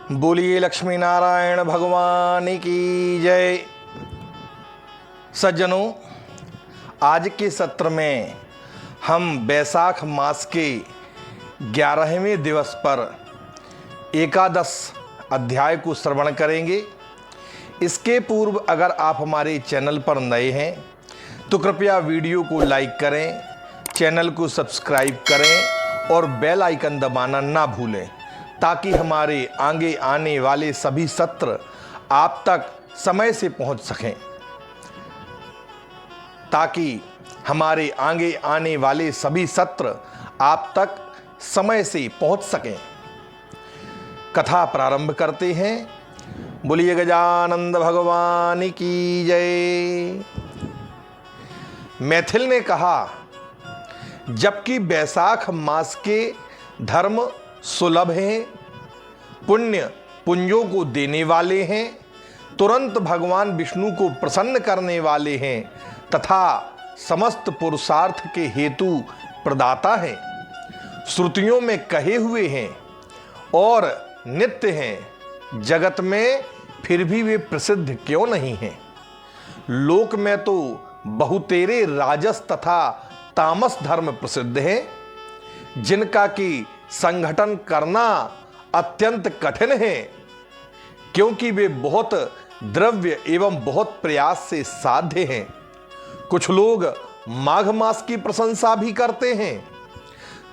बोलिए लक्ष्मी नारायण भगवान की जय। सज्जनों, आज के सत्र में हम बैसाख मास के 11वें दिवस पर एकादश अध्याय को श्रवण करेंगे। इसके पूर्व अगर आप हमारे चैनल पर नए हैं तो कृपया वीडियो को लाइक करें, चैनल को सब्सक्राइब करें और बेल आइकन दबाना ना भूलें, ताकि हमारे आगे आने वाले सभी सत्र आप तक समय से पहुंच सकें। ताकि हमारे आगे आने वाले सभी सत्र आप तक समय से पहुंच सकें। कथा प्रारंभ करते हैं। बोलिए गजानंद भगवान की जय। मैथिल ने कहा, जबकि बैसाख मास के धर्म सुलभ हैं, पुण्य पुंजों को देने वाले हैं, तुरंत भगवान विष्णु को प्रसन्न करने वाले हैं तथा समस्त पुरुषार्थ के हेतु प्रदाता हैं, श्रुतियों में कहे हुए हैं और नित्य हैं, जगत में फिर भी वे प्रसिद्ध क्यों नहीं हैं। लोक में तो बहुतेरे राजस तथा तामस धर्म प्रसिद्ध हैं, जिनका कि संगठन करना अत्यंत कठिन है, क्योंकि वे बहुत द्रव्य एवं बहुत प्रयास से साध्य हैं। कुछ लोग माघ मास की प्रशंसा भी करते हैं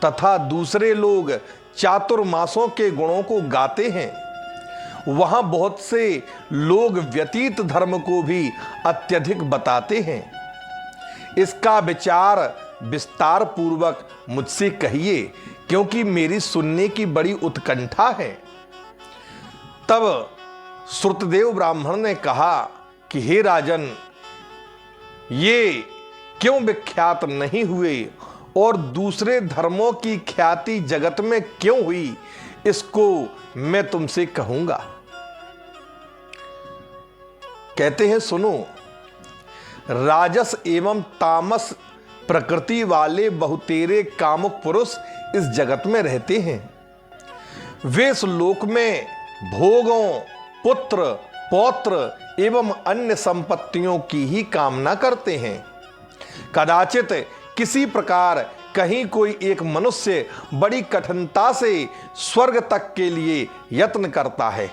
तथा दूसरे लोग चातुर्मासों के गुणों को गाते हैं। वहां बहुत से लोग व्यतीत धर्म को भी अत्यधिक बताते हैं। इसका विचार विस्तार पूर्वक मुझसे कहिए, क्योंकि मेरी सुनने की बड़ी उत्कंठा है। तब श्रुतदेव ब्राह्मण ने कहा कि हे राजन, ये क्यों विख्यात नहीं हुए और दूसरे धर्मों की ख्याति जगत में क्यों हुई, इसको मैं तुमसे कहूंगा। कहते हैं, सुनो। राजस एवं तामस प्रकृति वाले बहुतेरे कामुक पुरुष इस जगत में रहते हैं। वे इस लोक में भोगों, पुत्र, पौत्र एवं अन्य संपत्तियों की ही कामना करते हैं। कदाचित किसी प्रकार कहीं कोई एक मनुष्य बड़ी कठिनता से स्वर्ग तक के लिए यत्न करता है,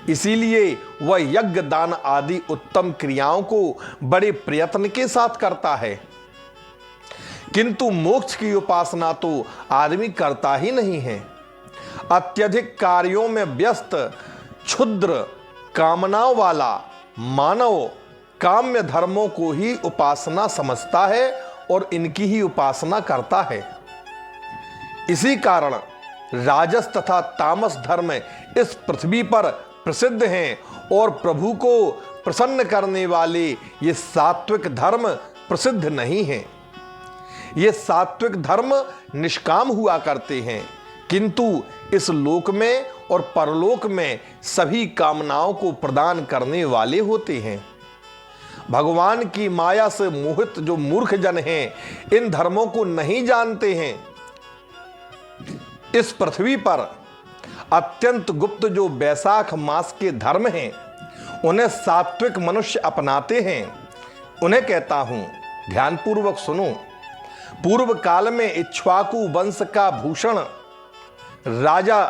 इसीलिए वह यज्ञ दान आदि उत्तम क्रियाओं को बड़े प्रयत्न के साथ करता है, किंतु मोक्ष की उपासना तो आदमी करता ही नहीं है। अत्यधिक कार्यों में व्यस्त क्षुद्र कामनाओं वाला मानव काम्य धर्मों को ही उपासना समझता है और इनकी ही उपासना करता है। इसी कारण राजस तथा तामस धर्म इस पृथ्वी पर प्रसिद्ध हैं और प्रभु को प्रसन्न करने वाले ये सात्विक धर्म प्रसिद्ध नहीं हैं। ये सात्विक धर्म निष्काम हुआ करते हैं, किंतु इस लोक में और परलोक में सभी कामनाओं को प्रदान करने वाले होते हैं। भगवान की माया से मोहित जो मूर्ख जन हैं, इन धर्मों को नहीं जानते हैं। इस पृथ्वी पर अत्यंत गुप्त जो बैसाख मास के धर्म हैं, उन्हें सात्विक मनुष्य अपनाते हैं। उन्हें कहता हूं, ध्यानपूर्वक सुनो। पूर्व काल में इक्ष्वाकु वंश का भूषण राजा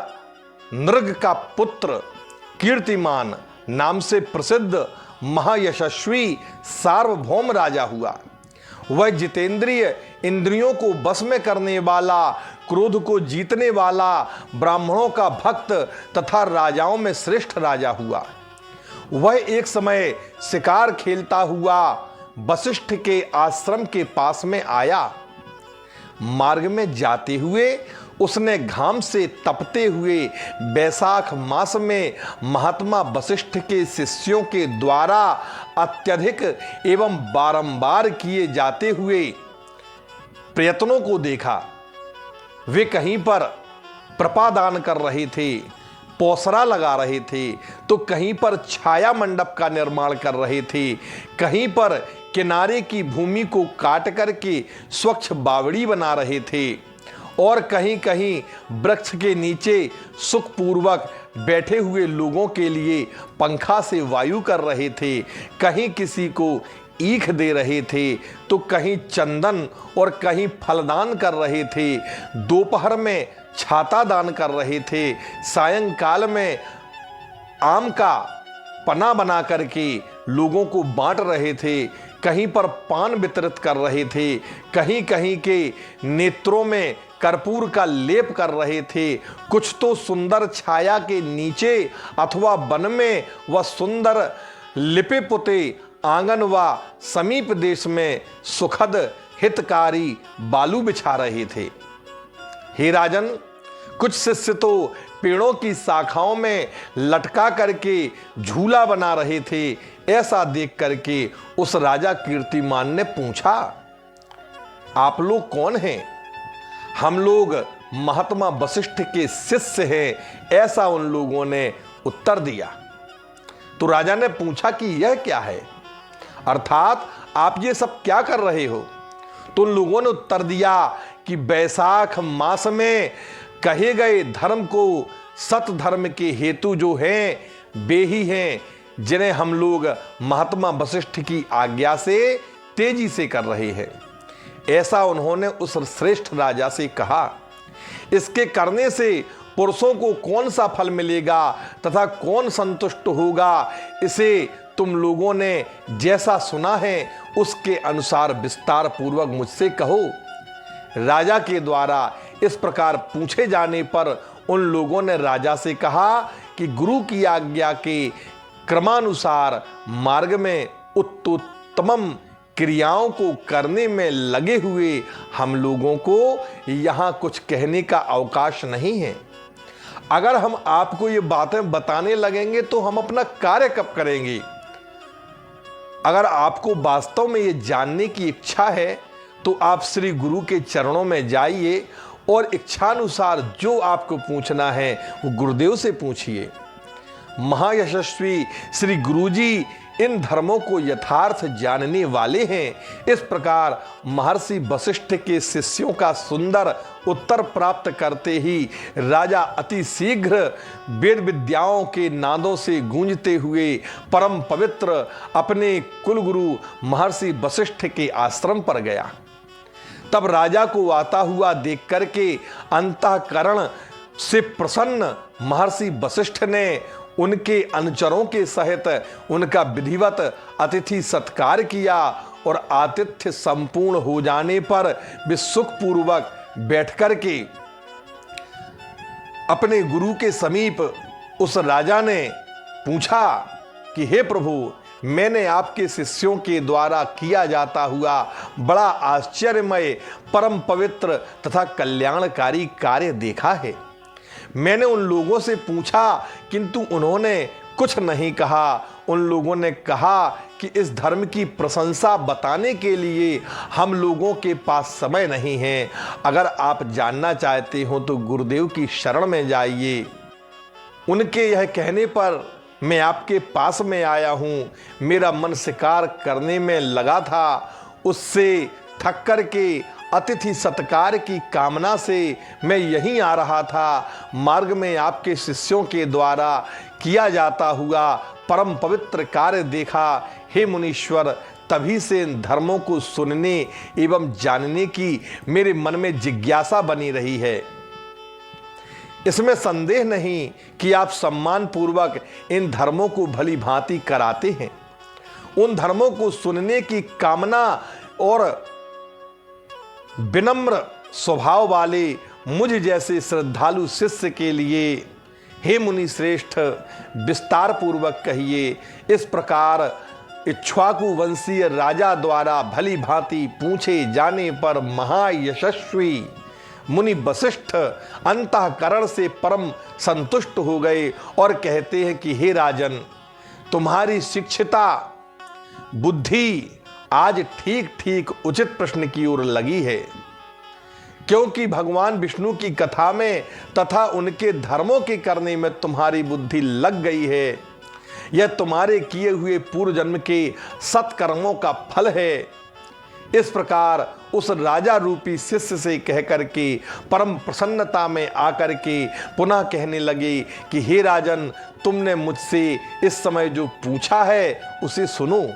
नृग का पुत्र कीर्तिमान नाम से प्रसिद्ध महायशस्वी सार्वभौम राजा हुआ। वह जितेंद्रिय, इंद्रियों को वश में करने वाला, क्रोध को जीतने वाला, ब्राह्मणों का भक्त तथा राजाओं में श्रेष्ठ राजा हुआ। वह एक समय शिकार खेलता हुआ वशिष्ठ के आश्रम के पास में आया। मार्ग में जाते हुए उसने घाम से तपते हुए बैसाख मास में महात्मा वशिष्ठ के शिष्यों के द्वारा अत्यधिक एवं बारंबार किए जाते हुए प्रयत्नों को देखा। वे कहीं पर प्रपादान कर रहे थे, पौसरा लगा रहे थे, तो कहीं पर छाया मंडप का निर्माण कर रहे थे, कहीं पर किनारे की भूमि को काट करके स्वच्छ बावड़ी बना रहे थे और कहीं कहीं वृक्ष के नीचे सुखपूर्वक बैठे हुए लोगों के लिए पंखा से वायु कर रहे थे, कहीं किसी को ईख दे रहे थे, तो कहीं चंदन और कहीं फलदान कर रहे थे, दोपहर में छाता दान कर रहे थे, सायंकाल में आम का पना बना करके लोगों को बांट रहे थे, कहीं पर पान वितरित कर रहे थे, कहीं कहीं के नेत्रों में कर्पूर का लेप कर रहे थे, कुछ तो सुंदर छाया के नीचे अथवा वन में व सुंदर लिपे पुते आंगन व समीप देश में सुखद हितकारी बालू बिछा रहे थे। हे राजन, कुछ शिष्य तो पेड़ों की शाखाओं में लटका करके झूला बना रहे थे। ऐसा देख करके उस राजा कीर्तिमान ने पूछा, आप लोग कौन हैं? हम लोग महात्मा वशिष्ठ के शिष्य हैं, ऐसा उन लोगों ने उत्तर दिया। तो राजा ने पूछा कि यह क्या है, अर्थात आप ये सब क्या कर रहे हो? तो उन लोगों ने उत्तर दिया कि वैशाख मास में कहे गए धर्म को सत धर्म के हेतु जो हैं वे ही हैं जिन्हें हम लोग महात्मा वशिष्ठ की आज्ञा से तेजी से कर रहे हैं। ऐसा उन्होंने उस श्रेष्ठ राजा से कहा। इसके करने से पुरुषों को कौन सा फल मिलेगा तथा कौन संतुष्ट होगा, इसे तुम लोगों ने जैसा सुना है उसके अनुसार विस्तार पूर्वक मुझसे कहो। राजा के द्वारा इस प्रकार पूछे जाने पर उन लोगों ने राजा से कहा कि गुरु की आज्ञा के क्रमानुसार मार्ग में उत्तमम क्रियाओं को करने में लगे हुए हम लोगों को यहाँ कुछ कहने का अवकाश नहीं है। अगर हम आपको ये बातें बताने लगेंगे तो हम अपना कार्य कब करेंगे? अगर आपको वास्तव में ये जानने की इच्छा है तो आप श्री गुरु के चरणों में जाइए और इच्छानुसार जो आपको पूछना है वो गुरुदेव से पूछिए। महायशस्वी श्री गुरुजी इन धर्मों को यथार्थ जानने वाले हैं। इस प्रकार महर्षि वशिष्ठ के शिष्यों का सुंदर उत्तर प्राप्त करते ही राजा अति शीघ्र वेद विद्याओं के नादों से गूंजते हुए परम पवित्र अपने कुलगुरु महर्षि वशिष्ठ के आश्रम पर गया। तब राजा को आता हुआ देख करके अंतःकरण से प्रसन्न महर्षि वशिष्ठ ने उनके अनुचरों के सहित उनका विधिवत अतिथि सत्कार किया और आतिथ्य संपूर्ण हो जाने पर वे सुखपूर्वक बैठ करके अपने गुरु के समीप उस राजा ने पूछा कि हे प्रभु, मैंने आपके शिष्यों के द्वारा किया जाता हुआ बड़ा आश्चर्यमय परम पवित्र तथा कल्याणकारी कार्य देखा है। मैंने उन लोगों से पूछा किंतु उन्होंने कुछ नहीं कहा। उन लोगों ने कहा कि इस धर्म की प्रशंसा बताने के लिए हम लोगों के पास समय नहीं है। अगर आप जानना चाहते हो तो गुरुदेव की शरण में जाइए। उनके यह कहने पर मैं आपके पास में आया हूँ। मेरा मन शिकार करने में लगा था, उससे थक कर के अतिथि सत्कार की कामना से मैं यहीं आ रहा था। मार्ग में आपके शिष्यों के द्वारा किया जाता हुआ परम पवित्र कार्य देखा। हे मुनीश्वर, तभी से इन धर्मों को सुनने एवं जानने की मेरे मन में जिज्ञासा बनी रही है। इसमें संदेह नहीं कि आप सम्मान पूर्वक इन धर्मों को भली भांति कराते हैं। उन धर्मों को सुनने की कामना और विनम्र स्वभाव वाले मुझ जैसे श्रद्धालु शिष्य के लिए हे मुनि श्रेष्ठ, विस्तार पूर्वक कहिए। इस प्रकार इक्ष्वाकु वंशीय राजा द्वारा भली भांति पूछे जाने पर महायशस्वी मुनि वशिष्ठ अंतःकरण से परम संतुष्ट हो गए और कहते हैं कि हे राजन, तुम्हारी शिक्षिता बुद्धि आज ठीक ठीक उचित प्रश्न की ओर लगी है, क्योंकि भगवान विष्णु की कथा में तथा उनके धर्मों के करने में तुम्हारी बुद्धि लग गई है। यह तुम्हारे किए हुए पूर्व जन्म के सत्कर्मों का फल है। इस प्रकार उस राजा रूपी शिष्य से कह करके परम प्रसन्नता में आकर के पुनः कहने लगे कि हे राजन, तुमने मुझसे इस समय जो पूछा है उसे सुनो।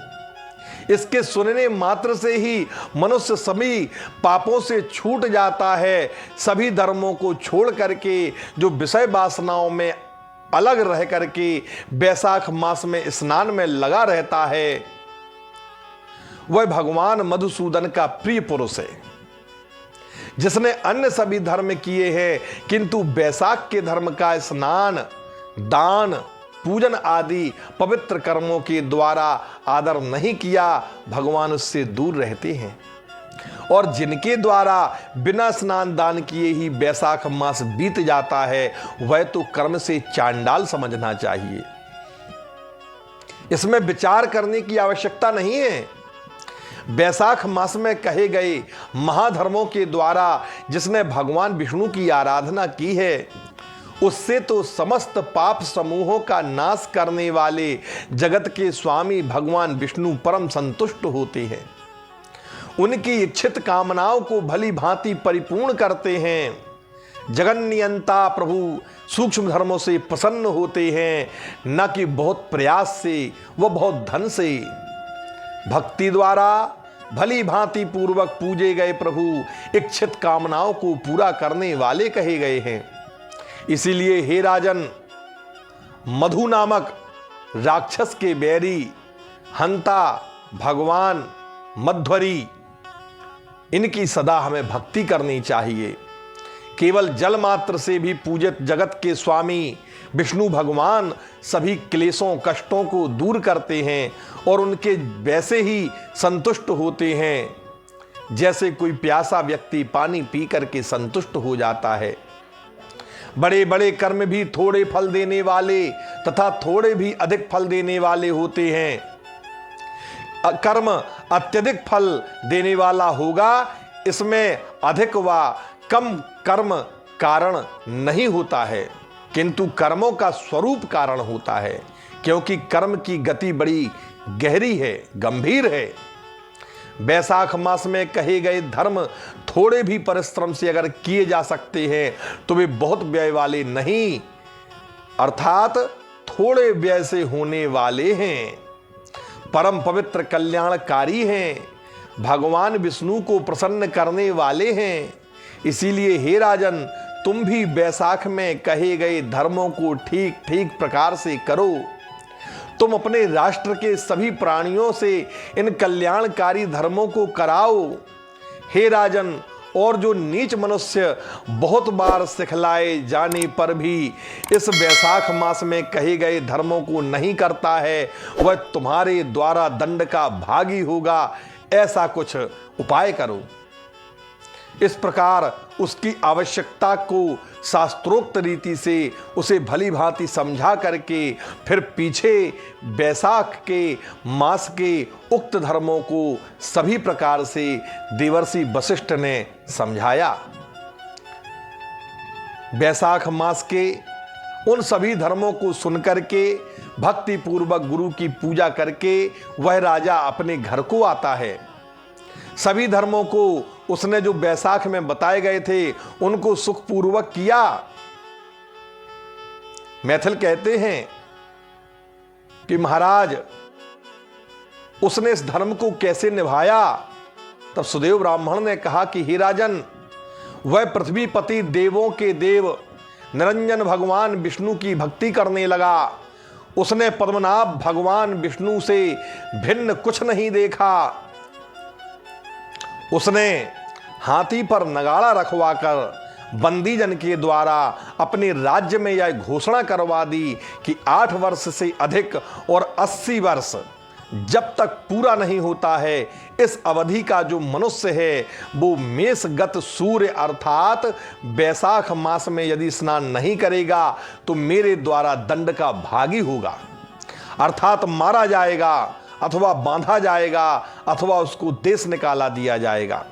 इसके सुनने मात्र से ही मनुष्य सभी पापों से छूट जाता है। सभी धर्मों को छोड़ करके जो विषय वासनाओं में अलग रह करके बैसाख मास में स्नान में लगा रहता है, वह भगवान मधुसूदन का प्रिय पुरुष है, जिसने अन्य सभी धर्म किए हैं किंतु बैसाख के धर्म का स्नान, दान, पूजन आदि पवित्र कर्मों के द्वारा आदर नहीं किया, भगवान उससे दूर रहते हैं। और जिनके द्वारा बिना स्नान दान किए ही बैसाख मास बीत जाता है, वह तो कर्म से चांडाल समझना चाहिए। इसमें विचार करने की आवश्यकता नहीं है। बैसाख मास में कहे गए महाधर्मों के द्वारा जिसने भगवान विष्णु की आराधना की है, उससे तो समस्त पाप समूहों का नाश करने वाले जगत के स्वामी भगवान विष्णु परम संतुष्ट होते हैं। उनकी इच्छित कामनाओं को भली भांति परिपूर्ण करते हैं। जगन्नियंता प्रभु सूक्ष्म धर्मों से प्रसन्न होते हैं, न कि बहुत प्रयास से व बहुत धन से। भक्ति द्वारा भली भांति पूर्वक पूजे गए प्रभु इच्छित कामनाओं को पूरा करने वाले कहे गए हैं। इसीलिए हे राजन, मधु नामक राक्षस के बैरी हंता भगवान मध्वरी, इनकी सदा हमें भक्ति करनी चाहिए। केवल जल मात्र से भी पूजित जगत के स्वामी विष्णु भगवान सभी क्लेशों कष्टों को दूर करते हैं और उनके वैसे ही संतुष्ट होते हैं जैसे कोई प्यासा व्यक्ति पानी पी करके संतुष्ट हो जाता है। बड़े बड़े कर्म भी थोड़े फल देने वाले तथा थोड़े भी अधिक फल देने वाले होते हैं। कर्म अत्यधिक फल देने वाला होगा, इसमें अधिक व कम कर्म कारण नहीं होता है, किंतु कर्मों का स्वरूप कारण होता है, क्योंकि कर्म की गति बड़ी गहरी है, गंभीर है। बैसाख मास में कहे गए धर्म थोड़े भी परिश्रम से अगर किए जा सकते हैं तो वे बहुत व्यय वाले नहीं, अर्थात थोड़े व्यय से होने वाले हैं, परम पवित्र कल्याणकारी हैं, भगवान विष्णु को प्रसन्न करने वाले हैं। इसीलिए हे राजन, तुम भी बैसाख में कहे गए धर्मों को ठीक ठीक प्रकार से करो। तुम अपने राष्ट्र के सभी प्राणियों से इन कल्याणकारी धर्मों को कराओ। हे राजन, और जो नीच मनुष्य बहुत बार सिखलाए जाने पर भी इस बैसाख मास में कहे गए धर्मों को नहीं करता है, वह तुम्हारे द्वारा दंड का भागी होगा। ऐसा कुछ उपाय करो। इस प्रकार उसकी आवश्यकता को शास्त्रोक्त रीति से उसे भली भांति समझा करके फिर पीछे बैसाख के मास के उक्त धर्मों को सभी प्रकार से देवर्षि वशिष्ठ ने समझाया। बैसाख मास के उन सभी धर्मों को सुनकर के भक्ति पूर्वक गुरु की पूजा करके वह राजा अपने घर को आता है। सभी धर्मों को उसने जो बैसाख में बताए गए थे उनको सुखपूर्वक किया। मैथिल कहते हैं कि महाराज उसने इस धर्म को कैसे निभाया। तब सुदेव ब्राह्मण ने कहा कि हे राजन, वह पृथ्वीपति देवों के देव निरंजन भगवान विष्णु की भक्ति करने लगा। उसने पद्मनाभ भगवान विष्णु से भिन्न कुछ नहीं देखा। उसने हाथी पर नगाड़ा रखवाकर बंदी जन के द्वारा अपने राज्य में यह घोषणा करवा दी कि 8 वर्ष से अधिक और 80 वर्ष जब तक पूरा नहीं होता है, इस अवधि का जो मनुष्य है वो मेषगत सूर्य अर्थात बैसाख मास में यदि स्नान नहीं करेगा तो मेरे द्वारा दंड का भागी होगा, अर्थात मारा जाएगा अथवा बांधा जाएगा अथवा उसको देश निकाला दिया जाएगा।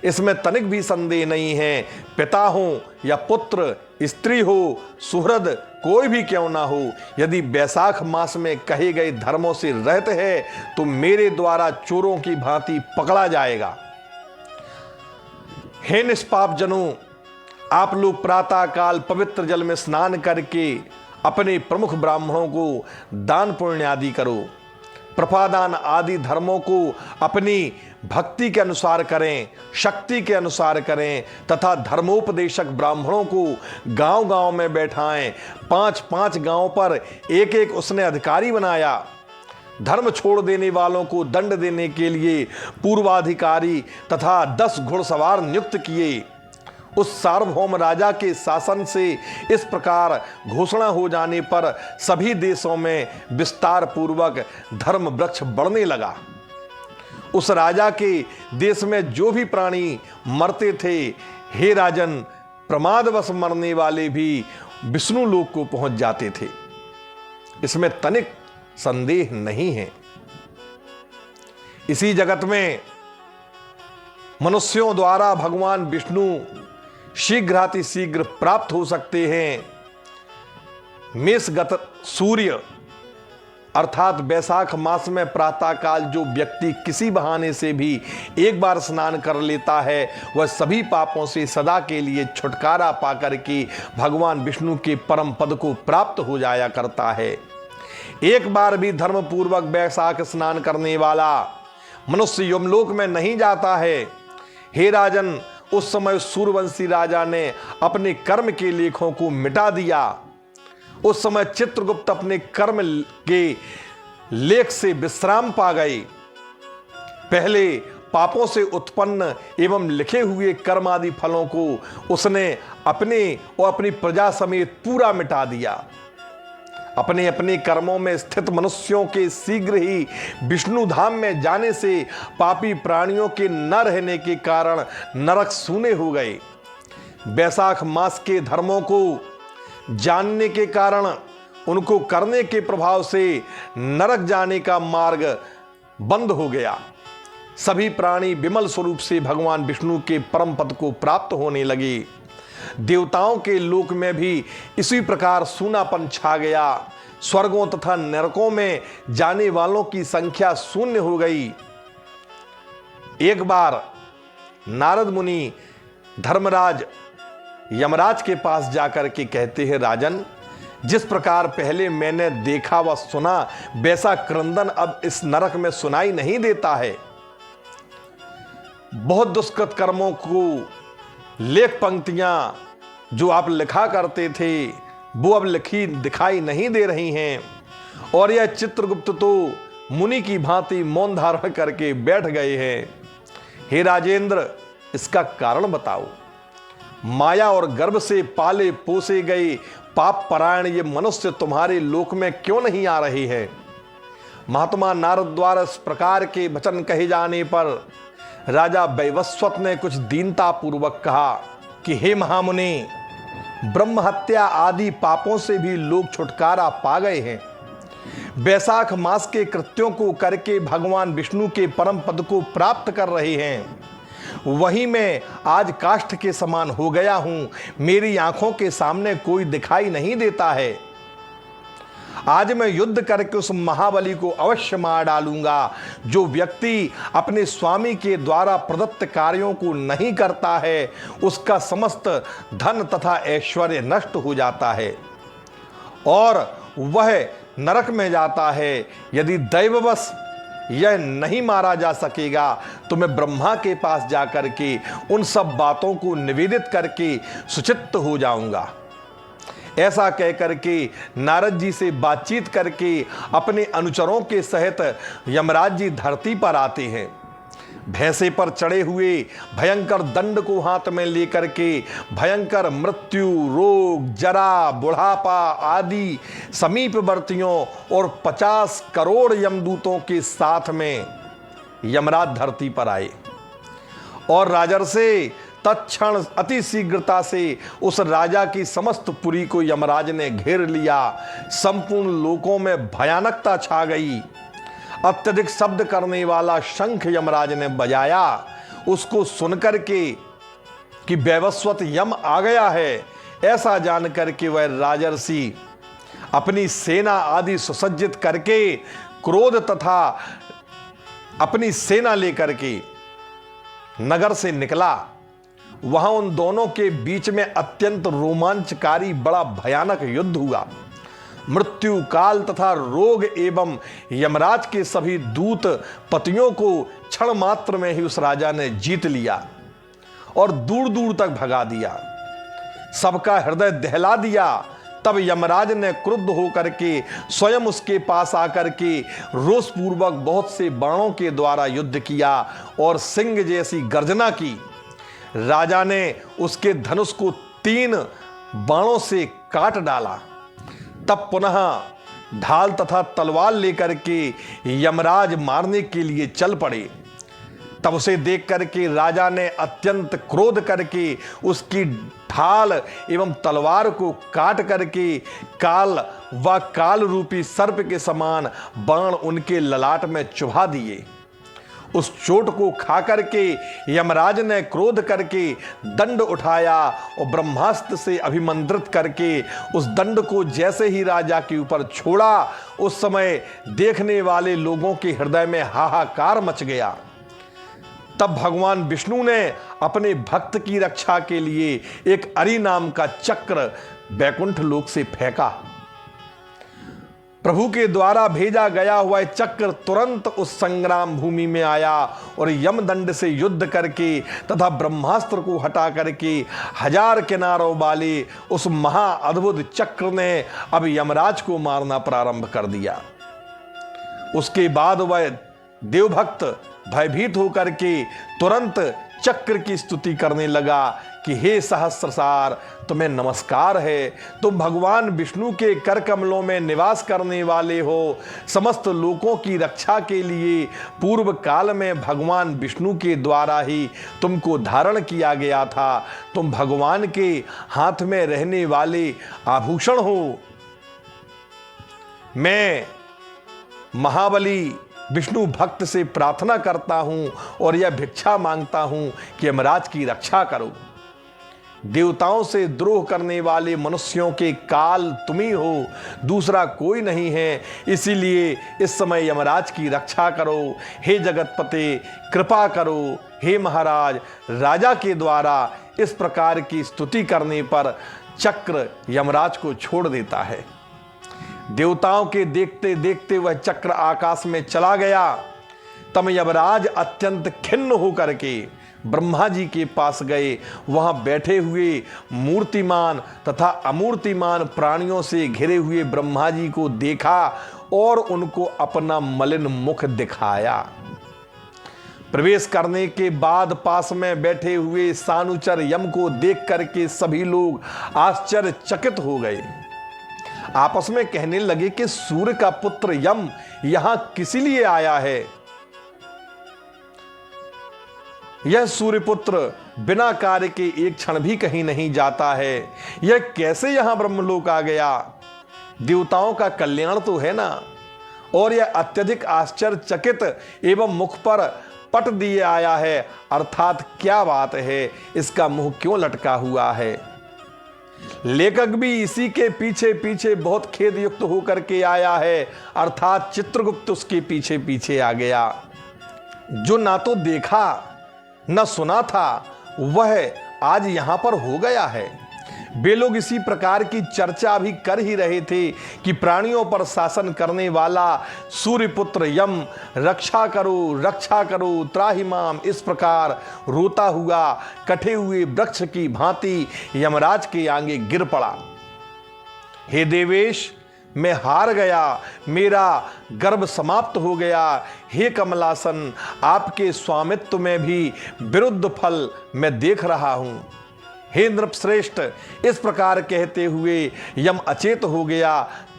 इसमें तनिक भी संदेह नहीं है। पिता हो या पुत्र, स्त्री हो, सुहृद, कोई भी क्यों ना हो, यदि बैसाख मास में कहे गए धर्मों से रहते हैं तो मेरे द्वारा चोरों की भांति पकड़ा जाएगा। हे निष्पाप जनों, आप लोग प्रातः काल पवित्र जल में स्नान करके अपने प्रमुख ब्राह्मणों को दान पुण्य आदि करो। प्रपादान आदि धर्मों को अपनी भक्ति के अनुसार करें, शक्ति के अनुसार करें तथा धर्मोपदेशक ब्राह्मणों को गांव गांव में बैठाएं। 5-5 गांव पर एक एक उसने अधिकारी बनाया। धर्म छोड़ देने वालों को दंड देने के लिए पूर्वाधिकारी तथा 10 घुड़सवार नियुक्त किए। उस सार्वभौम राजा के शासन से इस प्रकार घोषणा हो जाने पर सभी देशों में विस्तार पूर्वक धर्म वृक्ष बढ़ने लगा। उस राजा के देश में जो भी प्राणी मरते थे, हे राजन, प्रमादवश मरने वाले भी विष्णु लोक को पहुंच जाते थे। इसमें तनिक संदेह नहीं है। इसी जगत में मनुष्यों द्वारा भगवान विष्णु शीघ्रातिशीघ्र प्राप्त हो सकते हैं। मेषगत सूर्य अर्थात बैसाख मास में प्रातः काल जो व्यक्ति किसी बहाने से भी एक बार स्नान कर लेता है वह सभी पापों से सदा के लिए छुटकारा पाकर के भगवान विष्णु के परम पद को प्राप्त हो जाया करता है। एक बार भी धर्म पूर्वक बैसाख स्नान करने वाला मनुष्य यमलोक में नहीं जाता है। हे राजन, उस समय सूर्यवंशी राजा ने अपने कर्म के लेखों को मिटा दिया। उस समय चित्रगुप्त अपने कर्म के लेख से विश्राम पा गए। पहले पापों से उत्पन्न एवं लिखे हुए कर्म आदि फलों को उसने अपने और अपनी प्रजा समेत पूरा मिटा दिया। अपने अपने कर्मों में स्थित मनुष्यों के शीघ्र ही विष्णु धाम में जाने से पापी प्राणियों के न रहने के कारण नरक सूने हो गए। बैसाख मास के धर्मों को जानने के कारण उनको करने के प्रभाव से नरक जाने का मार्ग बंद हो गया। सभी प्राणी विमल स्वरूप से भगवान विष्णु के परम पद को प्राप्त होने लगे। देवताओं के लोक में भी इसी प्रकार सूनापन छा गया। स्वर्गों तथा नरकों में जाने वालों की संख्या शून्य हो गई। एक बार नारद मुनि धर्मराज यमराज के पास जाकर के कहते हैं, राजन, जिस प्रकार पहले मैंने देखा व सुना वैसा क्रंदन अब इस नरक में सुनाई नहीं देता है। बहुत दुष्कृत कर्मों को लेख पंक्तियां जो आप लिखा करते थे वो अब लिखी दिखाई नहीं दे रही हैं और यह चित्रगुप्त तो मुनि की भांति मौन धारण करके बैठ गए हैं। हे राजेंद्र, इसका कारण बताओ। माया और गर्भ से पाले पोसे गए पाप परायण ये मनुष्य तुम्हारे लोक में क्यों नहीं आ रहे हैं? महात्मा नारद द्वारा इस प्रकार के वचन कहे जाने पर राजा वैवस्वत ने कुछ दीनता पूर्वक कहा कि हे महामुनि, ब्रह्म हत्या आदि पापों से भी लोग छुटकारा पा गए हैं। बैसाख मास के कृत्यों को करके भगवान विष्णु के परम पद को प्राप्त कर रहे हैं। वहीं मैं आज काष्ठ के समान हो गया हूं। मेरी आंखों के सामने कोई दिखाई नहीं देता है। आज मैं युद्ध करके उस महाबली को अवश्य मार डालूंगा। जो व्यक्ति अपने स्वामी के द्वारा प्रदत्त कार्यों को नहीं करता है उसका समस्त धन तथा ऐश्वर्य नष्ट हो जाता है और वह नरक में जाता है। यदि दैववश यह नहीं मारा जा सकेगा तो मैं ब्रह्मा के पास जाकर के उन सब बातों को निवेदित करके सुचित्त हो जाऊंगा। ऐसा कहकर के नारद जी से बातचीत करके अपने अनुचरों के सहित यमराज जी धरती पर आते हैं। भैंसे पर चढ़े हुए भयंकर दंड को हाथ में लेकर के भयंकर मृत्यु, रोग, जरा, बुढ़ापा आदि समीपवर्तियों और 50 करोड़ यमदूतों के साथ में यमराज धरती पर आए और राजर्षि तत्क्षण अति शीघ्रता से उस राजा की समस्त पुरी को यमराज ने घेर लिया। संपूर्ण लोकों में भयानकता छा गई। अत्यधिक शब्द करने वाला शंख यमराज ने बजाया उसको सुनकर के कि वैवस्वत यम आ गया है, ऐसा जानकर के वह राजर्षि अपनी सेना आदि सुसज्जित करके क्रोध तथा अपनी सेना लेकर के नगर से निकला। वहां उन दोनों के बीच में अत्यंत रोमांचकारी बड़ा भयानक युद्ध हुआ। मृत्यु काल तथा रोग एवं यमराज के सभी दूत पतियों को क्षण मात्र में ही उस राजा ने जीत लिया और दूर दूर तक भगा दिया, सबका हृदय दहला दिया। तब यमराज ने क्रुद्ध होकर के स्वयं उसके पास आकर के रोषपूर्वक बहुत से बाणों के द्वारा युद्ध किया और सिंह जैसी गर्जना की। राजा ने उसके धनुष को 3 बाणों से काट डाला। तब पुनः ढाल तथा तलवार लेकर के यमराज मारने के लिए चल पड़े। तब उसे देख करके राजा ने अत्यंत क्रोध करके उसकी ढाल एवं तलवार को काट करके काल रूपी सर्प के समान बाण उनके ललाट में चुभा दिए। उस चोट को खा करके यमराज ने क्रोध करके दंड उठाया और ब्रह्मास्त्र से अभिमंत्रित करके उस दंड को जैसे ही राजा के ऊपर छोड़ा, उस समय देखने वाले लोगों के हृदय में हाहाकार मच गया। तब भगवान विष्णु ने अपने भक्त की रक्षा के लिए एक अरि नाम का चक्र बैकुंठ लोक से फेंका। प्रभु के द्वारा भेजा गया हुआ चक्र तुरंत उस संग्राम भूमि में आया और यमदंड से युद्ध करके तथा ब्रह्मास्त्र को हटा करके 1000 किनारों वाले उस महा अद्भुत चक्र ने अब यमराज को मारना प्रारंभ कर दिया। उसके बाद वह देवभक्त भयभीत होकर के तुरंत चक्र की स्तुति करने लगा कि हे सहस्रसार, तुम्हें नमस्कार है, तुम भगवान विष्णु के कर कमलों में निवास करने वाले हो। समस्त लोकों की रक्षा के लिए पूर्व काल में भगवान विष्णु के द्वारा ही तुमको धारण किया गया था। तुम भगवान के हाथ में रहने वाले आभूषण हो। मैं महाबली विष्णु भक्त से प्रार्थना करता हूं और यह भिक्षा मांगता हूं कि यमराज की रक्षा करो। देवताओं से द्रोह करने वाले मनुष्यों के काल तुम ही हो, दूसरा कोई नहीं है। इसीलिए इस समय यमराज की रक्षा करो। हे जगतपते, कृपा करो। हे महाराज, राजा के द्वारा इस प्रकार की स्तुति करने पर चक्र यमराज को छोड़ देता है। देवताओं के देखते देखते वह चक्र आकाश में चला गया। तब यमराज अत्यंत खिन्न होकर के ब्रह्मा जी के पास गए। वहां बैठे हुए मूर्तिमान तथा अमूर्तिमान प्राणियों से घिरे हुए ब्रह्मा जी को देखा और उनको अपना मलिन मुख दिखाया। प्रवेश करने के बाद पास में बैठे हुए सानुचर यम को देख करके सभी लोग आश्चर्यचकित हो गए। आपस में कहने लगे कि सूर्य का पुत्र यम यहां किस लिए आया है? यह सूर्यपुत्र बिना कार्य के एक क्षण भी कहीं नहीं जाता है। यह कैसे यहां ब्रह्मलोक आ गया? देवताओं का कल्याण तो है ना। और यह अत्यधिक आश्चर्यचकित एवं मुख पर पट दिए आया है, अर्थात क्या बात है, इसका मुंह क्यों लटका हुआ है? लेखक भी इसी के पीछे पीछे बहुत खेद युक्त होकर के आया है, अर्थात चित्रगुप्त उसके पीछे पीछे आ गया। जो ना तो देखा न सुना था वह आज यहां पर हो गया है। वे लोग इसी प्रकार की चर्चा भी कर ही रहे थे कि प्राणियों पर शासन करने वाला सूर्यपुत्र यम रक्षा करो त्राहिमाम इस प्रकार रोता हुआ कटे हुए वृक्ष की भांति यमराज के आगे गिर पड़ा। हे देवेश, मैं हार गया, मेरा गर्भ समाप्त हो गया। हे कमलासन, आपके स्वामित्व में भी विरुद्ध फल मैं देख रहा हूं। हे नृपश्रेष्ठ, इस प्रकार कहते हुए यम अचेत हो गया।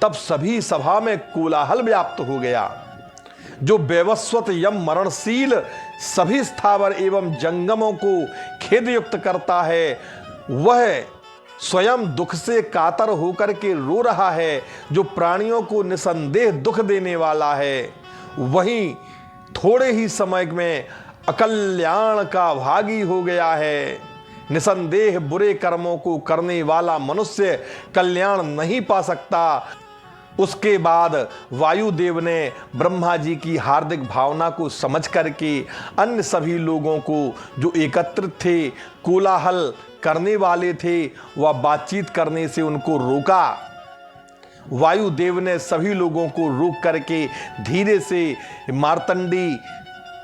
तब सभी सभा में कोलाहल व्याप्त हो गया। जो वैवस्वत यम मरणशील सभी स्थावर एवं जंगमों को खेदयुक्त करता है, वह स्वयं दुख से कातर होकर के रो रहा है। जो प्राणियों को निसंदेह दुख देने वाला है, वहीं थोड़े ही समय में अकल्याण का भागी हो गया है। निसंदेह बुरे कर्मों को करने वाला मनुष्य कल्याण नहीं पा सकता। उसके बाद वायुदेव ने ब्रह्मा जी की हार्दिक भावना को समझ करके अन्य सभी लोगों को जो एकत्रित थे, कोलाहल करने वाले थे, वह बातचीत करने से उनको रोका। वायुदेव ने सभी लोगों को रोक करके धीरे से मार्तंडी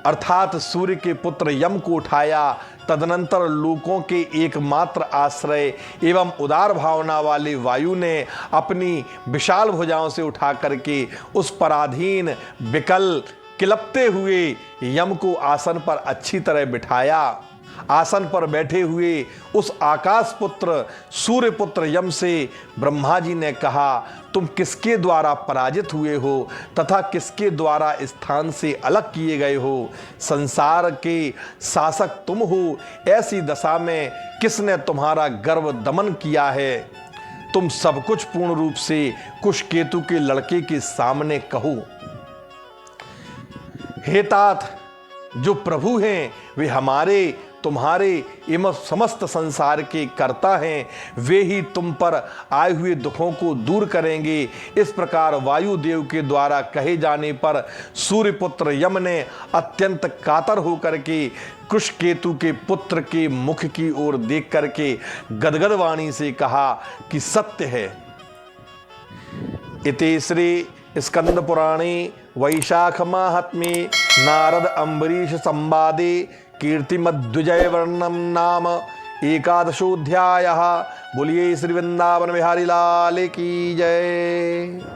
अर्थात सूर्य के पुत्र यम को उठाया। तदनंतर लोकों के एकमात्र आश्रय एवं उदार भावना वाले वायु ने अपनी विशाल भुजाओं से उठा करके उस पराधीन विकल किलपते हुए यम को आसन पर अच्छी तरह बिठाया। आसन पर बैठे हुए उस आकाश पुत्र सूर्य पुत्र यम से ब्रह्मा जी ने कहा, तुम किसके द्वारा पराजित हुए हो तथा किसके द्वारा स्थान से अलग किए गए हो? संसार के शासक तुम हो, ऐसी दशा में किसने तुम्हारा गर्व दमन किया है? तुम सब कुछ पूर्ण रूप से कुशकेतु के लड़के के सामने कहो। हे तात, जो प्रभु हैं वे हमारे, तुम्हारे एवं समस्त संसार के कर्ता हैं। वे ही तुम पर आए हुए दुखों को दूर करेंगे। इस प्रकार वायुदेव के द्वारा कहे जाने पर सूर्यपुत्र यम ने अत्यंत कातर होकर के कुशकेतु के पुत्र के मुख की ओर देख करके गदगद वाणी से कहा कि सत्य है। इति श्री स्कंद पुराणे वैशाख माहात्म्ये नारद अम्बरीश संवादे कीर्तिमद्विजय वर्णम नाम एकादशोऽध्यायः। बोलिए श्री वृंदावन बिहारी लाल की जय।